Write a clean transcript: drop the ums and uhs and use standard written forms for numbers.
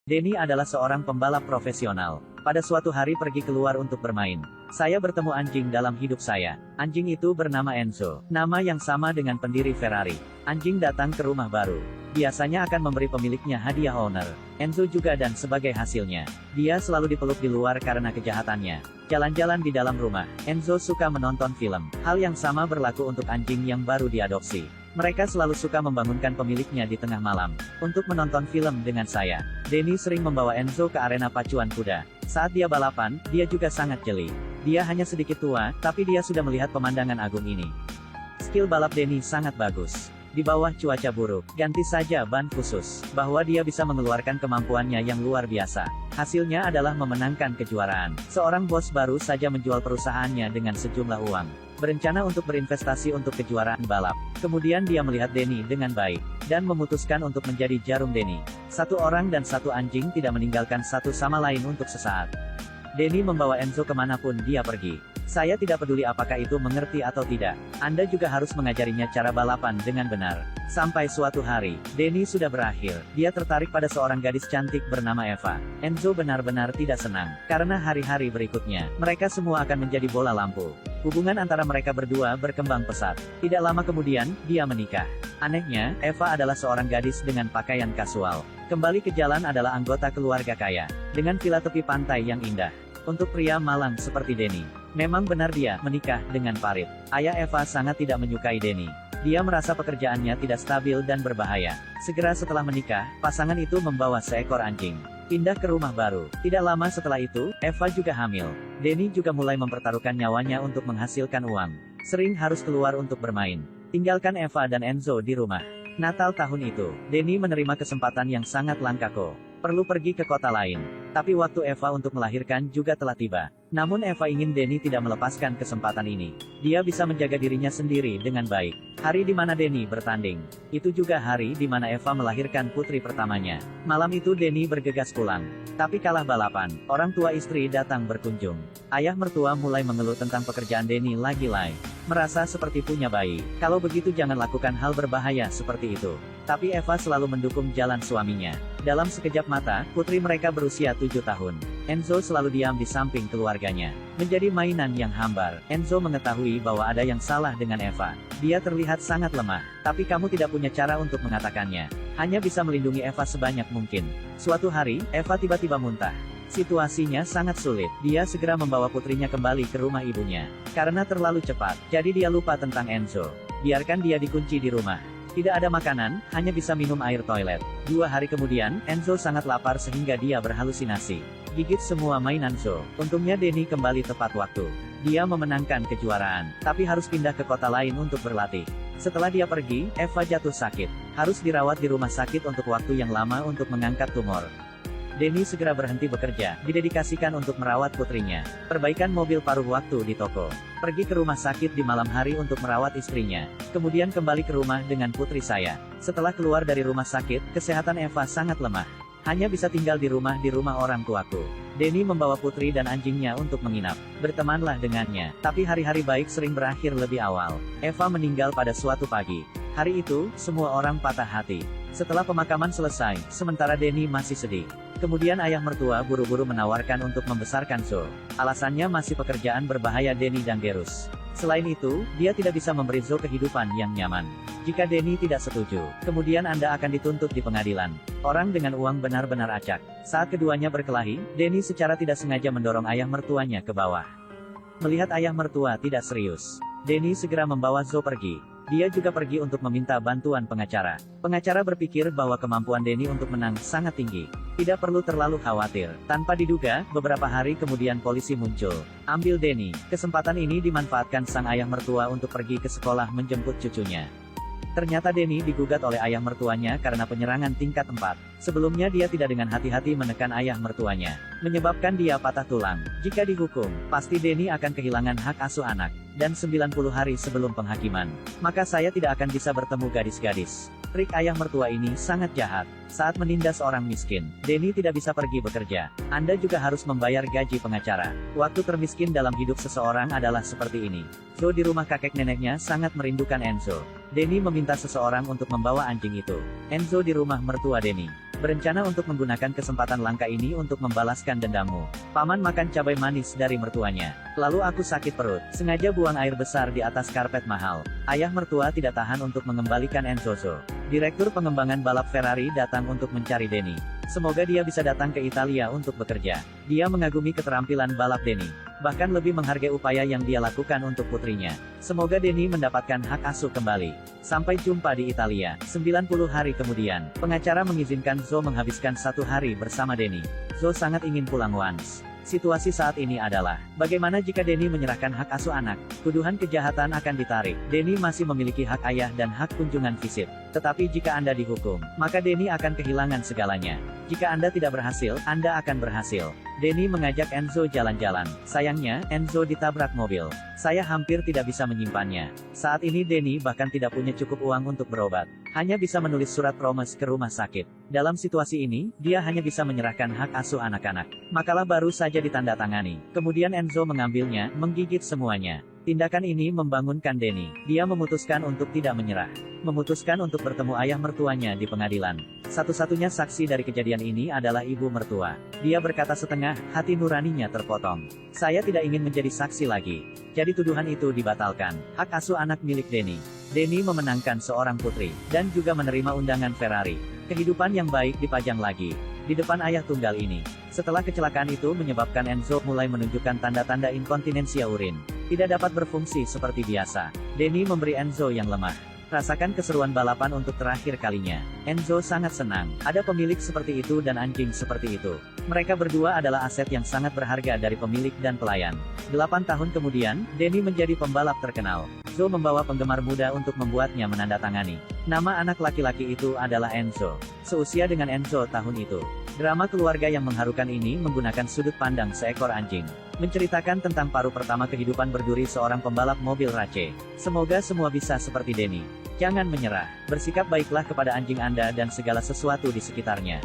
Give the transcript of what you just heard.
Denny adalah seorang pembalap profesional. Pada suatu hari pergi keluar untuk bermain. Saya bertemu anjing dalam hidup saya. Anjing itu bernama Enzo, nama yang sama dengan pendiri Ferrari. Anjing datang ke rumah baru. Biasanya akan memberi pemiliknya hadiah owner. Enzo juga, dan sebagai hasilnya, dia selalu dipeluk di luar karena kejahatannya. Jalan-jalan di dalam rumah. Enzo suka menonton film. Hal yang sama berlaku untuk anjing yang baru diadopsi. Mereka selalu suka membangunkan pemiliknya di tengah malam untuk menonton film dengan saya. Denny sering membawa Enzo ke arena pacuan kuda. Saat dia balapan, dia juga sangat jeli. Dia hanya sedikit tua, tapi dia sudah melihat pemandangan agung ini. Skill balap Denny sangat bagus. Di bawah cuaca buruk, ganti saja ban khusus, bahwa dia bisa mengeluarkan kemampuannya yang luar biasa. Hasilnya adalah memenangkan kejuaraan. Seorang bos baru saja menjual perusahaannya dengan sejumlah uang. Berencana untuk berinvestasi untuk kejuaraan balap. Kemudian dia melihat Denny dengan baik, dan memutuskan untuk menjadi jarum Denny. Satu orang dan satu anjing tidak meninggalkan satu sama lain untuk sesaat. Denny membawa Enzo kemanapun dia pergi. Saya tidak peduli apakah itu mengerti atau tidak. Anda juga harus mengajarinya cara balapan dengan benar. Sampai suatu hari, Denny sudah berakhir. Dia tertarik pada seorang gadis cantik bernama Eva. Enzo benar-benar tidak senang, karena hari-hari berikutnya, mereka semua akan menjadi bola lampu. Hubungan antara mereka berdua berkembang pesat. Tidak lama kemudian, dia menikah. Anehnya, Eva adalah seorang gadis dengan pakaian kasual. Kembali ke jalan adalah anggota keluarga kaya, dengan villa tepi pantai yang indah. Untuk pria malang seperti Denny, memang benar dia menikah dengan Farid. Ayah Eva sangat tidak menyukai Denny. Dia merasa pekerjaannya tidak stabil dan berbahaya. Segera setelah menikah, pasangan itu membawa seekor anjing pindah ke rumah baru. Tidak lama setelah itu, Eva juga hamil. Denny juga mulai mempertaruhkan nyawanya untuk menghasilkan uang. Sering harus keluar untuk bermain. Tinggalkan Eva dan Enzo di rumah. Natal tahun itu, Denny menerima kesempatan yang sangat langka kok. Perlu pergi ke kota lain. Tapi waktu Eva untuk melahirkan juga telah tiba. Namun Eva ingin Denny tidak melepaskan kesempatan ini. Dia bisa menjaga dirinya sendiri dengan baik. Hari di mana Denny bertanding. Itu juga hari di mana Eva melahirkan putri pertamanya. Malam itu Denny bergegas pulang. Tapi kalah balapan. Orang tua istri datang berkunjung. Ayah mertua mulai mengeluh tentang pekerjaan Denny lagi-lagi. Merasa seperti punya bayi. Kalau begitu jangan lakukan hal berbahaya seperti itu. Tapi Eva selalu mendukung jalan suaminya. Dalam sekejap mata, putri mereka berusia 7 tahun. Enzo selalu diam di samping keluarganya. Menjadi mainan yang hambar. Enzo mengetahui bahwa ada yang salah dengan Eva. Dia terlihat sangat lemah. Tapi kamu tidak punya cara untuk mengatakannya. Hanya bisa melindungi Eva sebanyak mungkin. Suatu hari, Eva tiba-tiba muntah. Situasinya sangat sulit. Dia segera membawa putrinya kembali ke rumah ibunya. Karena terlalu cepat, jadi dia lupa tentang Enzo. Biarkan dia dikunci di rumah. Tidak ada makanan, hanya bisa minum air toilet. 2 hari kemudian, Enzo sangat lapar sehingga dia berhalusinasi. Gigit semua mainan Zo. Untungnya Denny kembali tepat waktu. Dia memenangkan kejuaraan, tapi harus pindah ke kota lain untuk berlatih. Setelah dia pergi, Eva jatuh sakit. Harus dirawat di rumah sakit untuk waktu yang lama untuk mengangkat tumor. Denny segera berhenti bekerja, didedikasikan untuk merawat putrinya. Perbaikan mobil paruh waktu di toko. Pergi ke rumah sakit di malam hari untuk merawat istrinya. Kemudian kembali ke rumah dengan putri saya. Setelah keluar dari rumah sakit, kesehatan Eva sangat lemah. Hanya bisa tinggal di rumah orang tuaku. Denny membawa putri dan anjingnya untuk menginap. Bertemanlah dengannya. Tapi hari-hari baik sering berakhir lebih awal. Eva meninggal pada suatu pagi. Hari itu, semua orang patah hati. Setelah pemakaman selesai, sementara Denny masih sedih. Kemudian ayah mertua buru-buru menawarkan untuk membesarkan Zo. Alasannya masih pekerjaan berbahaya Denny Dangerous. Selain itu, dia tidak bisa memberi Zo kehidupan yang nyaman. Jika Denny tidak setuju, kemudian Anda akan dituntut di pengadilan. Orang dengan uang benar-benar acak. Saat keduanya berkelahi, Denny secara tidak sengaja mendorong ayah mertuanya ke bawah. Melihat ayah mertua tidak serius, Denny segera membawa Zo pergi. Dia juga pergi untuk meminta bantuan pengacara. Pengacara berpikir bahwa kemampuan Denny untuk menang sangat tinggi. Tidak perlu terlalu khawatir. Tanpa diduga, beberapa hari kemudian polisi muncul. Ambil Denny. Kesempatan ini dimanfaatkan sang ayah mertua untuk pergi ke sekolah menjemput cucunya. Ternyata Denny digugat oleh ayah mertuanya karena penyerangan tingkat 4. Sebelumnya dia tidak dengan hati-hati menekan ayah mertuanya, menyebabkan dia patah tulang. Jika dihukum, pasti Denny akan kehilangan hak asuh anak. Dan 90 hari sebelum penghakiman, maka saya tidak akan bisa bertemu gadis-gadis. Trik ayah mertua ini sangat jahat. Saat menindas orang miskin, Denny tidak bisa pergi bekerja. Anda juga harus membayar gaji pengacara. Waktu termiskin dalam hidup seseorang adalah seperti ini. Zo di rumah kakek neneknya sangat merindukan Enzo. Denny meminta seseorang untuk membawa anjing itu. Enzo di rumah mertua Denny. berencana untuk menggunakan kesempatan langka ini untuk membalaskan dendammu. Paman makan cabai manis dari mertuanya. Lalu aku sakit perut, sengaja buang air besar di atas karpet mahal. Ayah mertua tidak tahan untuk mengembalikan Enzo. Direktur pengembangan balap Ferrari datang untuk mencari Denny. Semoga dia bisa datang ke Italia untuk bekerja. Dia mengagumi keterampilan balap Denny. Bahkan lebih menghargai upaya yang dia lakukan untuk putrinya. Semoga Denny mendapatkan hak asuh kembali. Sampai jumpa di Italia. 90 hari kemudian, pengacara mengizinkan Zo menghabiskan 1 hari bersama Denny. Zo sangat ingin pulang once. Situasi saat ini adalah, bagaimana jika Denny menyerahkan hak asuh anak? Tuduhan kejahatan akan ditarik. Denny masih memiliki hak ayah dan hak kunjungan visit. Tetapi jika Anda dihukum, maka Denny akan kehilangan segalanya. Jika Anda tidak berhasil, Anda akan berhasil. Denny mengajak Enzo jalan-jalan. Sayangnya, Enzo ditabrak mobil. Saya hampir tidak bisa menyimpannya. Saat ini Denny bahkan tidak punya cukup uang untuk berobat. Hanya bisa menulis surat promes ke rumah sakit. Dalam situasi ini, dia hanya bisa menyerahkan hak asuh anak-anak. Makalah baru saja ditandatangani. Kemudian Enzo mengambilnya, menggigit semuanya. Tindakan ini membangunkan Denny. Dia memutuskan untuk tidak menyerah. Memutuskan untuk bertemu ayah mertuanya di pengadilan. Satu-satunya saksi dari kejadian ini adalah ibu mertua. Dia berkata setengah, hati nuraninya terpotong. Saya tidak ingin menjadi saksi lagi. Jadi tuduhan itu dibatalkan. Hak asuh anak milik Denny. Denny memenangkan seorang putri, dan juga menerima undangan Ferrari. Kehidupan yang baik dipajang lagi. Di depan ayah tunggal ini. Setelah kecelakaan itu menyebabkan Enzo mulai menunjukkan tanda-tanda inkontinensia urin. Tidak dapat berfungsi seperti biasa. Denny memberi Enzo yang lemah. Rasakan keseruan balapan untuk terakhir kalinya. Enzo sangat senang. Ada pemilik seperti itu dan anjing seperti itu. Mereka berdua adalah aset yang sangat berharga dari pemilik dan pelayan. 8 tahun kemudian, Denny menjadi pembalap terkenal. Zo membawa penggemar muda untuk membuatnya menandatangani. Nama anak laki-laki itu adalah Enzo. Seusia dengan Enzo tahun itu. Drama keluarga yang mengharukan ini menggunakan sudut pandang seekor anjing. Menceritakan tentang paruh pertama kehidupan berduri seorang pembalap mobil race. Semoga semua bisa seperti Denny. Jangan menyerah. Bersikap baiklah kepada anjing Anda dan segala sesuatu di sekitarnya.